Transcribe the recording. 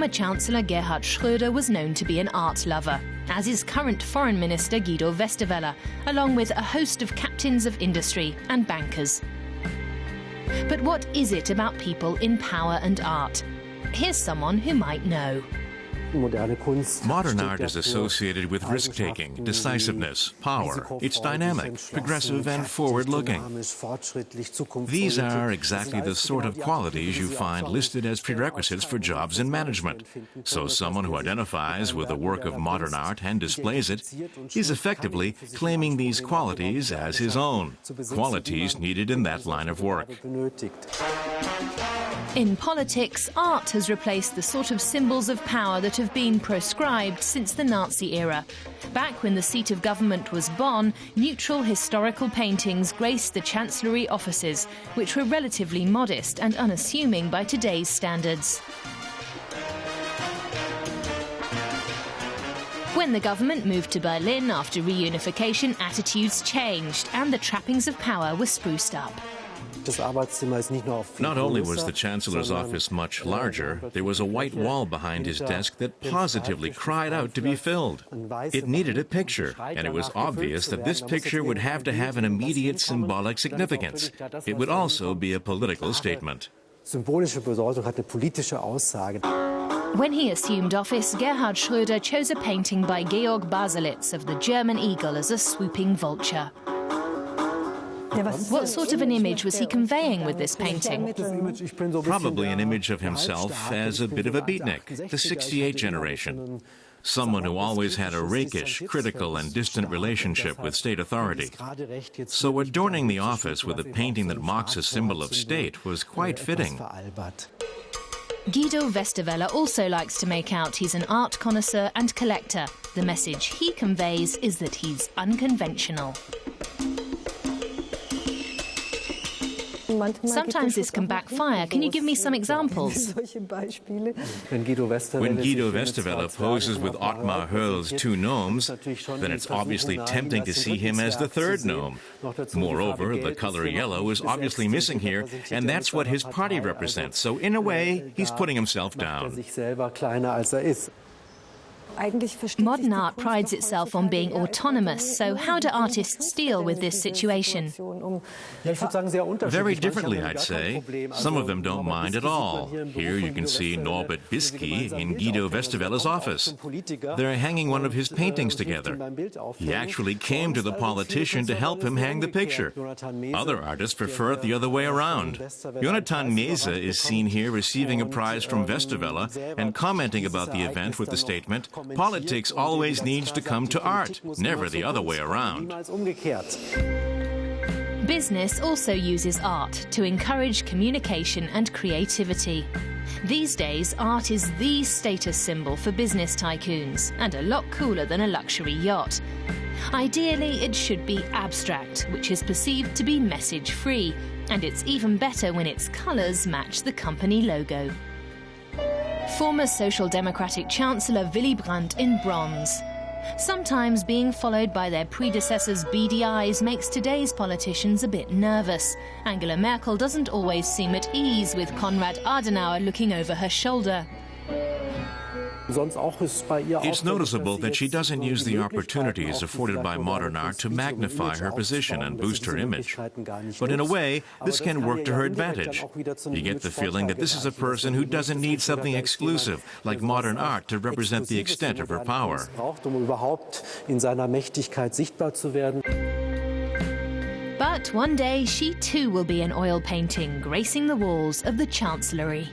Former Chancellor Gerhard Schröder was known to be an art lover, as is current Foreign Minister Guido Westerwelle, along with a host of captains of industry and bankers. But what is it about people in power and art? Here's someone who might know. Modern art is associated with risk-taking, decisiveness, power. It's dynamic, progressive, and forward-looking. These are exactly the sort of qualities you find listed as prerequisites for jobs in management. So someone who identifies with the work of modern art and displays it is effectively claiming these qualities as his own, qualities needed in that line of work. In politics, art has replaced the sort of symbols of power that have been proscribed since the Nazi era. Back when the seat of government was Bonn, neutral historical paintings graced the chancellery offices, which were relatively modest and unassuming by today's standards. When the government moved to Berlin after reunification, attitudes changed and the trappings of power were spruced up. Not only was the Chancellor's office much larger, there was a white wall behind his desk that positively cried out to be filled. It needed a picture, and it was obvious that this picture would have to have an immediate symbolic significance. It would also be a political statement. When he assumed office, Gerhard Schröder chose a painting by Georg Baselitz of the German eagle as a swooping vulture. What sort of an image was he conveying with this painting? Probably an image of himself as a bit of a beatnik, the '68 generation. Someone who always had a rakish, critical, and distant relationship with state authority. So adorning the office with a painting that mocks a symbol of state was quite fitting. Guido Westerwelle also likes to make out he's an art connoisseur and collector. The message he conveys is that he's unconventional. Sometimes this can backfire. Can you give me some examples? When Guido Westerwelle poses with Ottmar Höll's two gnomes, then it's obviously tempting to see him as the third gnome. Moreover, the color yellow is obviously missing here, and that's what his party represents. So in a way, he's putting himself down. Modern art prides itself on being autonomous, so how do artists deal with this situation? Very differently, I'd say. Some of them don't mind at all. Here you can see Norbert Bisky in Guido Westerwelle's office. They're hanging one of his paintings together. He actually came to the politician to help him hang the picture. Other artists prefer it the other way around. Jonathan Mese is seen here receiving a prize from Westerwelle and commenting about the event with the statement, "Politics always needs to come to art, never the other way around." Business also uses art to encourage communication and creativity. These days, art is the status symbol for business tycoons, and a lot cooler than a luxury yacht. Ideally, it should be abstract, which is perceived to be message-free, and it's even better when its colours match the company logo. Former Social Democratic Chancellor Willy Brandt in bronze. Sometimes being followed by their predecessors' beady eyes makes today's politicians a bit nervous. Angela Merkel doesn't always seem at ease with Konrad Adenauer looking over her shoulder. It's noticeable that she doesn't use the opportunities afforded by modern art to magnify her position and boost her image. But in a way, this can work to her advantage. You get the feeling that this is a person who doesn't need something exclusive, like modern art, to represent the extent of her power. But one day, she too will be an oil painting gracing the walls of the Chancellery.